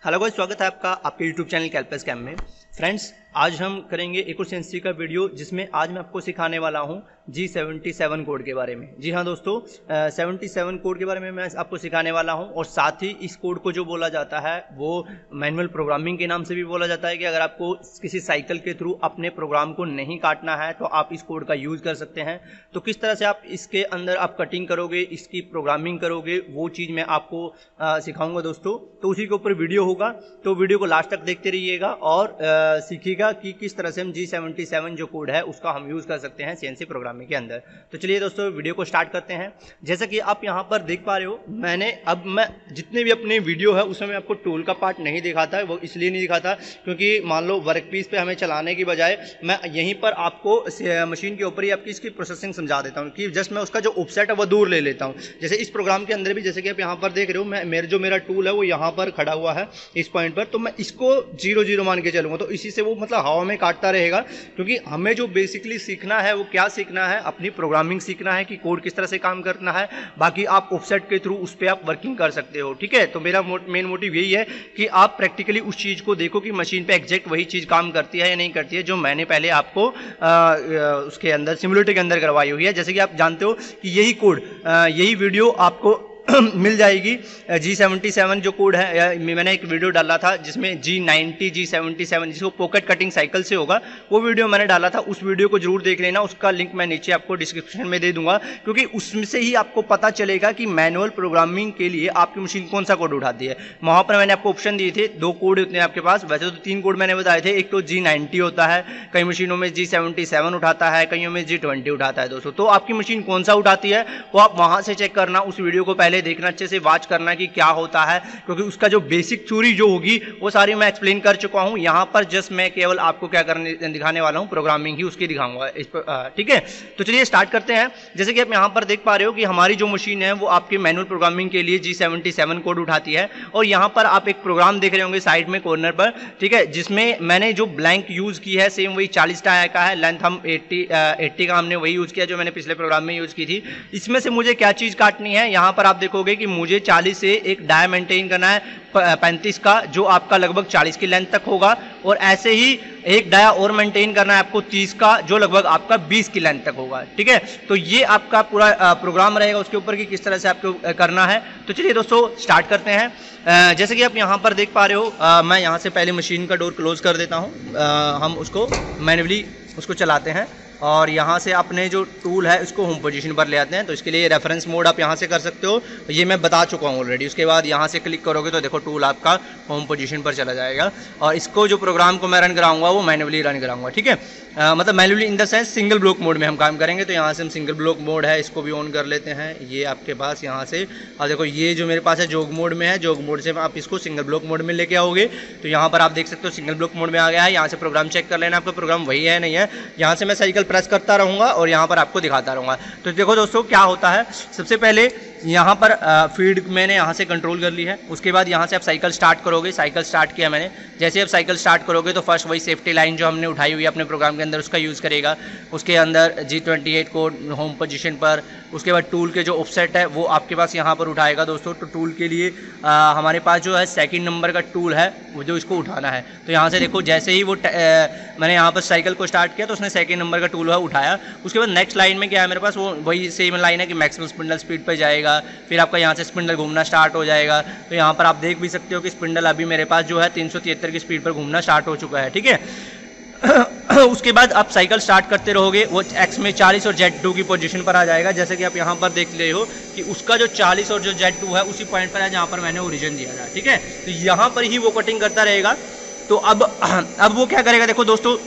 Hello guys, स्वागत है आपका आपके यूट्यूब चैनल कैलपस कैम में। फ्रेंड्स, आज हम करेंगे एक और सीएनसी का वीडियो जिसमें आज मैं आपको सिखाने वाला हूं G77 कोड के बारे में। जी हाँ दोस्तों, 77 कोड के बारे में मैं आपको सिखाने वाला हूं और साथ ही इस कोड को जो बोला जाता है वो मैनुअल प्रोग्रामिंग के नाम से भी बोला जाता है कि अगर आपको किसी साइकिल के थ्रू अपने प्रोग्राम को नहीं काटना है तो आप इस कोड का यूज़ कर सकते हैं। तो किस तरह से आप इसके अंदर आप कटिंग करोगे, इसकी प्रोग्रामिंग करोगे, वो चीज़ मैं आपको सिखाऊंगा दोस्तों। तो उसी के ऊपर वीडियो होगा, तो वीडियो को लास्ट तक देखते रहिएगा और सीखिएगा कि किस तरह से हम G77 जो कोड है उसका हम यूज़ कर सकते हैं सीएनसी प्रोग्रामिंग के अंदर। तो चलिए दोस्तों, वीडियो को स्टार्ट करते हैं। जैसा कि आप यहाँ पर देख पा रहे हो, मैं जितने भी अपने वीडियो है उसमें आपको टूल का पार्ट नहीं दिखाता है। वो इसलिए नहीं दिखाता क्योंकि मान लो वर्क पीस पे हमें चलाने की बजाय मैं यहीं पर आपको मशीन के ऊपर ही आपकी इसकी प्रोसेसिंग समझा देता हूँ कि जस्ट मैं उसका जो ऑफसेट है वो दूर ले लेता हूँ। जैसे इस प्रोग्राम के अंदर भी, जैसे कि आप यहाँ पर देख रहे हो, मेरा टूल है वो यहाँ पर खड़ा हुआ है इस पॉइंट पर, तो मैं इसको 0-0 मान के चलूँगा। तो इसी से वो मतलब हवा में काटता रहेगा, क्योंकि हमें जो बेसिकली सीखना है वो क्या सीखना है, अपनी प्रोग्रामिंग सीखना है कि कोड किस तरह से काम करना है। बाकी आप ऑफसेट के थ्रू उस पर आप वर्किंग कर सकते हो, ठीक है। तो मेरा मेन मोटिव यही है कि आप प्रैक्टिकली उस चीज़ को देखो कि मशीन पे एग्जैक्ट वही चीज़ काम करती है या नहीं करती है जो मैंने पहले आपको उसके अंदर सिमुलेटर के अंदर करवाई हुई है। जैसे कि आप जानते हो कि यही कोड, यही वीडियो आपको मिल जाएगी। G77 जो कोड है, मैंने एक वीडियो डाला था जिसमें G90 G77 जिसको पॉकेट कटिंग साइकिल से होगा, वो वीडियो मैंने डाला था। उस वीडियो को जरूर देख लेना, उसका लिंक मैं नीचे आपको डिस्क्रिप्शन में दे दूंगा, क्योंकि उसमें से ही आपको पता चलेगा कि मैनुअल प्रोग्रामिंग के लिए आपकी मशीन कौन सा कोड उठाती है। वहाँ पर मैंने आपको ऑप्शन दिए थे, 2 कोड होते हैं आपके पास। वैसे तो 3 कोड मैंने बताए थे। एक तो G90 होता है, कई मशीनों में G77 उठाता है, कईयों में G20 उठाता है दोस्तों। तो आपकी मशीन कौन सा उठाती है वो आप वहाँ से चेक करना, उस वीडियो को पहले देखना, अच्छे से वॉच करना कि क्या होता है, क्योंकि उसका जो बेसिक थ्योरी जो होगी वो सारी मैं एक्सप्लेन कर चुका हूं। यहां पर जस्ट मैं केवल आपको क्या करने दिखाने वाला हूं, प्रोग्रामिंग ही उसकी दिखाऊंगा इस पर, ठीक है। तो चलिए स्टार्ट करते हैं। जैसे कि आप यहां पर देख पा रहे हो कि हमारी जो मशीन है वो आपके मैनुअल प्रोग्रामिंग के लिए G77 कोड उठाती है। और यहां पर आप एक प्रोग्राम देख रहे होंगे साइड में कॉर्नर पर, ठीक है, जिसमें मैंने जो ब्लैंक यूज की है सेम वही 40 का है, लेंथ हम 80 का हमने वही यूज किया जो मैंने पिछले प्रोग्राम में यूज की थी। इसमें से मुझे क्या चीज काटनी है, यहां पर आप देखोगे कि मुझे 40 से एक डाया मेंटेन करना है 35 का, जो आपका लगभग 40 की लेंथ तक होगा। और ऐसे ही एक डाया और मेंटेन करना है आपको 30 का, जो लगभग आपका 20 की लेंथ तक होगा, ठीक है। तो ये आपका पूरा प्रोग्राम रहेगा उसके ऊपर कि किस तरह से आपको करना है। तो चलिए दोस्तों स्टार्ट करते हैं। जैसे कि आप यहाँ पर देख पा रहे हो, मैं यहाँ से पहले मशीन का डोर क्लोज कर देता हूँ। हम उसको मैन्युअली उसको चलाते हैं और यहाँ से अपने जो टूल है उसको होम पोजीशन पर ले आते हैं। तो इसके लिए रेफरेंस मोड आप यहाँ से कर सकते हो, ये मैं बता चुका हूँ ऑलरेडी। उसके बाद यहाँ से क्लिक करोगे तो देखो टूल आपका होम पोजीशन पर चला जाएगा और इसको जो प्रोग्राम को मैं रन कराऊंगा वो मैन्युअली रन कराऊंगा, ठीक है। मतलब manually in the sense single block mode में हम काम करेंगे। तो यहाँ से हम सिंगल ब्लॉक मोड है इसको भी ऑन कर लेते हैं। ये आपके पास यहाँ से, और देखो ये जो मेरे पास है जोग मोड में है, जोग मोड से आप इसको सिंगल ब्लॉक मोड में लेके आओगे तो यहाँ पर आप देख सकते हो सिंगल ब्लॉक मोड में आ गया है। यहाँ से प्रोग्राम चेक कर लेना आपका प्रोग्राम वही है नहीं है। यहाँ से मैं साइकिल प्रेस करता रहूँगा और यहाँ पर आपको दिखाता रहूँगा। तो देखो दोस्तों क्या होता है, सबसे पहले यहाँ पर फीड मैंने यहाँ से कंट्रोल कर ली है। उसके बाद यहाँ से आप साइकिल स्टार्ट करोगे, साइकिल स्टार्ट किया मैंने। जैसे आप साइकिल स्टार्ट करोगे तो फर्स्ट वही सेफ्टी लाइन जो हमने उठाई हुई है अपने प्रोग्राम के अंदर उसका यूज़ करेगा। उसके अंदर G28 को होम पोजीशन पर, उसके बाद टूल के जो ऑफसेट है वो आपके पास यहाँ पर उठाएगा दोस्तों। तो टूल के लिए हमारे पास जो है 2nd नंबर का टूल है वो जो इसको उठाना है। तो यहाँ से देखो जैसे ही वो मैंने यहाँ पर साइकिल को स्टार्ट किया तो उसने 2nd नंबर का टूल है उठाया। उसके बाद नेक्स्ट लाइन में क्या है मेरे पास, वो वही सेम लाइन है कि मैक्सिमम स्पिंडल स्पीड पर जाएगा। फिर आपका यहाँ से स्पिंडल घूमना स्टार्ट हो जाएगा। तो यहाँ पर आप देख भी सकते हो कि स्पिंडल अभी मेरे पास जो है 373 की स्पीड पर घूमना स्टार्ट हो चुका है, ठीक है। उसके बाद आप साइकिल स्टार्ट करते रहोगे, वो एक्स में 40 और Z2 की पोजीशन पर आ जाएगा। जैसे कि आप यहाँ पर देख रहे हो कि उसका जो 40 और जो Z2 है उसी पॉइंट पर है जहाँ पर मैंने ओरिजिन दिया था, ठीक है। तो यहाँ पर ही वो कटिंग करता रहेगा। तो अब वो क्या करेगा, देखो दोस्तों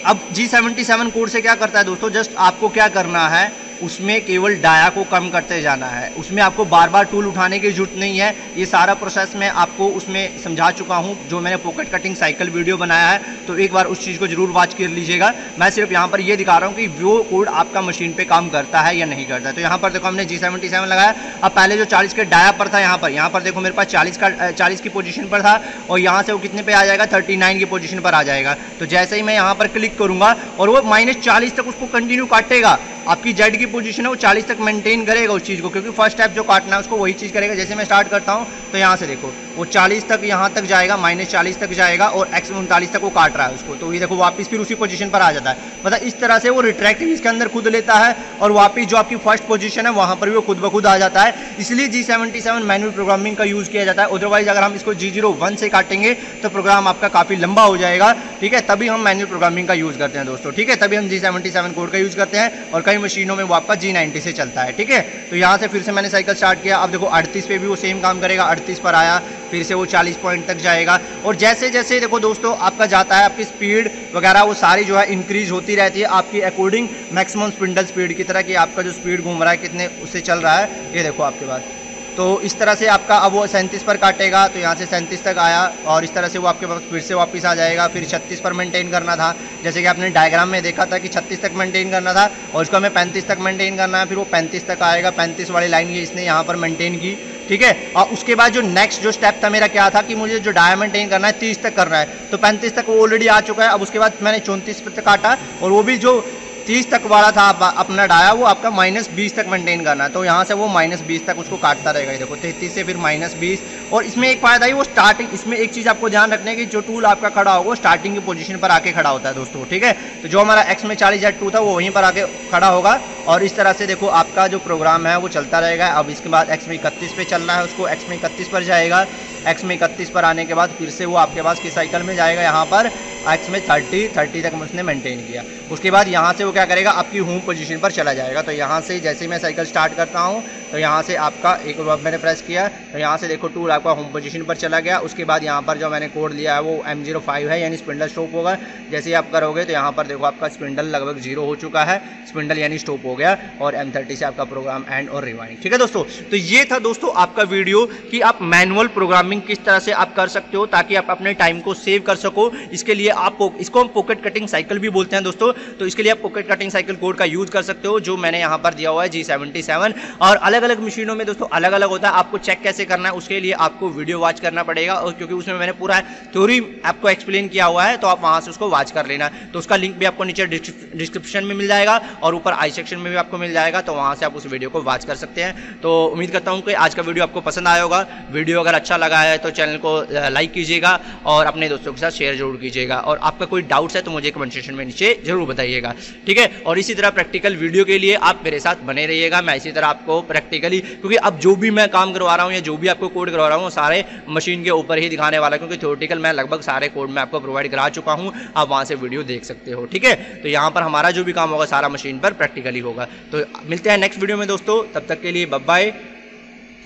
अब G77 कोड से क्या करता है दोस्तों, जस्ट आपको क्या करना है, उसमें केवल डाया को कम करते जाना है। उसमें आपको बार बार टूल उठाने की जरूरत नहीं है। ये सारा प्रोसेस मैं आपको उसमें समझा चुका हूँ जो मैंने पॉकेट कटिंग साइकिल वीडियो बनाया है। तो एक बार उस चीज़ को जरूर वॉच कर लीजिएगा। मैं सिर्फ यहाँ पर ये दिखा रहा हूँ कि वो कोड आपका मशीन पे काम करता है या नहीं करता है। तो यहाँ पर देखो हमने G77 लगाया। अब पहले जो 40 के डाया पर था यहाँ पर देखो मेरे पास 40 की पोजीशन पर था और यहाँ से वो कितने पे आ जाएगा, 39 की पोजीशन पर आ जाएगा। तो जैसे ही मैं यहाँ पर क्लिक करूँगा और वो -40 तक उसको कंटिन्यू काटेगा। आपकी जेड की पोजीशन है वो 40 तक मेंटेन करेगा उस चीज़ को, क्योंकि फर्स्ट स्टेप जो काटना है उसको वही चीज़ करेगा। जैसे मैं स्टार्ट करता हूँ तो यहाँ से देखो वो 40 तक यहाँ तक जाएगा, -40 तक जाएगा और x 39 तक वो काट रहा है उसको, तो ये देखो वापस फिर उसी पोजीशन पर आ जाता है। मतलब इस तरह से वो रिट्रैक्टिंग इसके अंदर खुद लेता है और वापस जो आपकी फर्स्ट पोजीशन है वहाँ पर भी वो खुद ब खुद आ जाता है। इसलिए G77 मैनुअल प्रोग्रामिंग का यूज़ किया जाता है। अदरवाइज अगर हम इसको G01 से काटेंगे तो प्रोग्राम आपका काफ़ी लंबा हो जाएगा, ठीक है। तभी हम मैनुअल प्रोग्रामिंग का यूज़ करते हैं दोस्तों, ठीक है। तभी हम G77 कोड का यूज़ करते हैं और कई मशीनों में वो आपका G90 से चलता है, ठीक है। तो यहाँ से फिर से मैंने साइकिल स्टार्ट किया। अब देखो 38 पे भी वो सेम काम करेगा, 38 पर आया, फिर से वो 40 पॉइंट तक जाएगा और जैसे जैसे देखो दोस्तों आपका जाता है, आपकी स्पीड वगैरह वो सारी जो है इंक्रीज होती रहती है आपकी अकॉर्डिंग मैक्सिमम स्पिंडल स्पीड की तरह, कि आपका जो स्पीड घूम रहा है कितने उससे चल रहा है, ये देखो आपके पास। तो इस तरह से आपका अब वो 37 पर काटेगा, तो यहाँ से 37 तक आया और इस तरह से वो आपके पास फिर से वापस आ जाएगा। फिर 36 पर मेंटेन करना था, जैसे कि आपने डायग्राम में देखा था कि 36 तक मेंटेन करना था और उसको हमें 35 तक मेंटेन करना है। फिर वो 35 तक आएगा, 35 वाली लाइन ये इसने यहाँ पर मेंटेन की, ठीक है। और उसके बाद जो नेक्स्ट जो स्टेप था मेरा क्या था कि मुझे जो डाया मेंटेन करना है 30 तक करना है, तो 35 तक वो ऑलरेडी आ चुका है। अब उसके बाद मैंने 34 तक काटा और वो भी जो 30 तक वाला था अपना डाया वो आपका -20 तक मेंटेन करना है, तो यहाँ से वो -20 तक उसको काटता रहेगा। ये देखो 33 से फिर -20। और इसमें एक फायदा है वो स्टार्टिंग, इसमें एक चीज़ आपको ध्यान रखने की, जो टूल आपका खड़ा होगा स्टार्टिंग की पोजीशन पर आके खड़ा होता है दोस्तों, ठीक है। तो जो हमारा x में 40Z2 था वो वहीं पर आके खड़ा होगा और इस तरह से देखो आपका जो प्रोग्राम है वो चलता रहेगा। अब इसके बाद x में 31 पे चलना है उसको, x में 31 पर जाएगा। x में 31 पर आने के बाद फिर से वो आपके पास की साइकिल में जाएगा, यहाँ पर x में 30 तक उसने मेंटेन किया। उसके बाद यहाँ से वो क्या करेगा, आपकी होम पोजीशन पर चला जाएगा। तो यहाँ से जैसे ही मैं साइकिल स्टार्ट करता हूँ तो यहाँ से आपका एक बार मैंने प्रेस किया तो यहाँ से देखो टूल आपका होम पोजीशन पर चला गया। उसके बाद यहाँ पर जो मैंने कोड लिया है वो M05 है, यानी स्पिंडल स्टॉप होगा। जैसे ही आप करोगे तो यहाँ पर देखो आपका स्पिंडल लगभग 0 हो चुका है, स्पिंडल यानी स्टॉप हो गया और M30 से आपका प्रोग्राम एंड और रिवाइंड, ठीक है दोस्तों। तो ये था दोस्तों आपका वीडियो कि आप मैनुअल प्रोग्रामिंग किस तरह से आप कर सकते हो ताकि आप अपने टाइम को सेव कर सको। इसके लिए आप इसको हम पॉकेट कटिंग साइकिल भी बोलते हैं दोस्तों, तो इसके लिए आप पॉकेट कटिंग साइकिल कोड का यूज कर सकते हो, जो मैंने यहाँ पर दिया हुआ है G77। और अलग अलग मशीनों में दोस्तों अलग अलग होता है, आपको चेक कैसे करना है उसके लिए आपको वीडियो वॉच करना पड़ेगा, और क्योंकि उसमें मैंने पूरा थ्योरी आपको एक्सप्लेन किया हुआ है, तो आप वहाँ से उसको वॉच कर लेना। तो उसका लिंक भी आपको नीचे डिस्क्रिप्शन में मिल जाएगा और ऊपर आई सेक्शन में भी आपको मिल जाएगा, तो वहाँ से आप उस वीडियो को वॉच कर सकते हैं। तो उम्मीद करता हूँ कि आज का वीडियो आपको पसंद आया होगा। वीडियो अगर अच्छा लगा है तो चैनल को लाइक कीजिएगा और अपने दोस्तों के साथ शेयर जरूर कीजिएगा, और आपका कोई डाउट्स है तो मुझे कमेंट सेक्शन में नीचे जरूर बताइएगा, ठीक है। और इसी तरह प्रैक्टिकल वीडियो के लिए आप मेरे साथ बने रहिएगा। मैं इसी तरह आपको प्रैक्टिकली, क्योंकि अब जो भी मैं काम करवा रहा हूँ या जो भी आपको कोड करवा रहा हूँ सारे मशीन के ऊपर ही दिखाने वाला, क्योंकि थ्योरेटिकल मैं लगभग सारे कोड में आपको प्रोवाइड करा चुका हूँ, आप वहाँ से वीडियो देख सकते हो, ठीक है। तो यहाँ पर हमारा जो भी काम होगा सारा मशीन पर प्रैक्टिकली होगा। तो मिलते हैं नेक्स्ट वीडियो में दोस्तों, तब तक के लिए बाय बाय,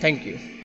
थैंक यू।